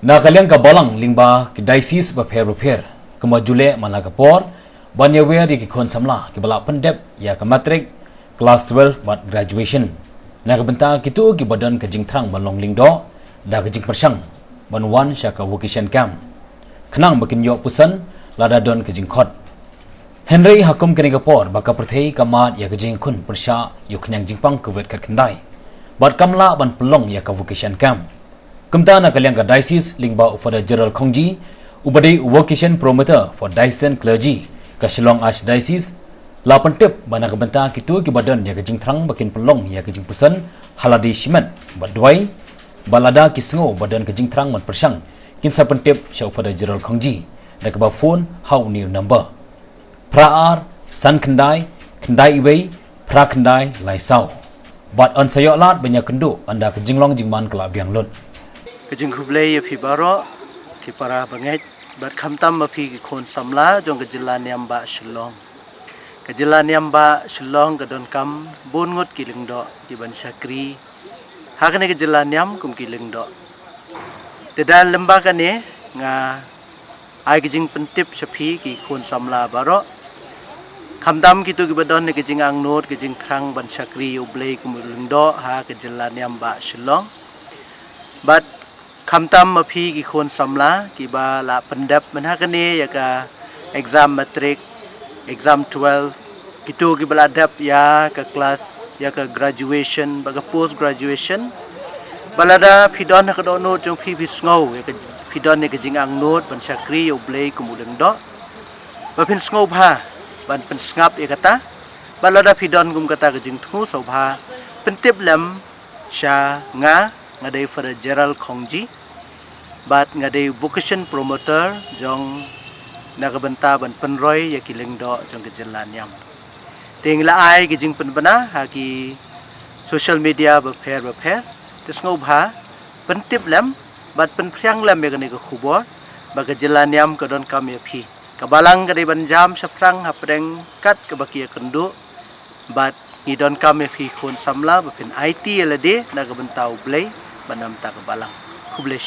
Nakaliang kabalang lingba ki diocese repair kemajule mana kapor banyawe di kikon samla ki bala pendep ya ke matric class 12 but graduation nak benta kitu ki badan kejing terang balong lingdo da kejing persang banwan syaka vocation camp kenang bakin yo pusan lada don kejing khot Henry hakum kini kapor baka perthei kamat ya kejing kun persya yo kenyang jingpang kuwet kat kendai bat kamla ban pelong ya ke vocation camp Kumta na kaliang ka diocese lingba ufada Gerald Kongji ubadi vocation promoter for Dyson clergy ka Shillong Archdiocese lapan tip bana ka benta kitu ki badan ya kejing terang bakin pelong ya kejing pusan haladi shimet badwai balada kisngo badan kejing terang man persang kin sa pentip sya ufada Gerald Kongji na ka ba phone how new number praar san kendai kendai iwei pra kendai laisau bat on sayok lat banyak kendu anda kejing long jingman kala biang lut Kejing kublai ya baro ki para banget bat khamtam ma phi ki khon samla jong kejilan yamba Shillong kejilan yamba Shillong gadon kam bon ngot ki lingdo di ban sakri hakane kejilan yam kum ki lingdo tedan lembah kane nga ai kejing pentip sapi ki khon samla baro khamtam ki tu ki badon ne kejing ang not kejing krang ban sakri ublai kum lingdo ha kejilan yamba Shillong bat Khamtam mapi ki khon samla ki ba la pendap manhakane ya ka exam matric exam 12 kitu ki baladap ya ka class ya ka graduation baga post graduation balada pidon ka do no jong phi bisngau ya ka pidon ne ka jingang not ban sakri yo blai kumudeng do ba pin sngo bha ban pen snap ya kata balada pidon gum kata ka jing thu so bha pentip lam sha nga ngadai for Gerald Kongji bat ngadai vocation promoter jong nakabenta ban penroy ya kiling do jong kejelan yam ting la ai ki jing penbana ha ki social media ba pher tes ngau bha pentip lam bat pen phriang lam ya ne ka khubor ba kejelan yam ka don kam ya phi kabalang ka dei ban jam saprang ha preng kat ka bakia kendu bat ni don kam ya phi khon samla ba pen IT lade nakabenta ublai banam ta kabalang kublai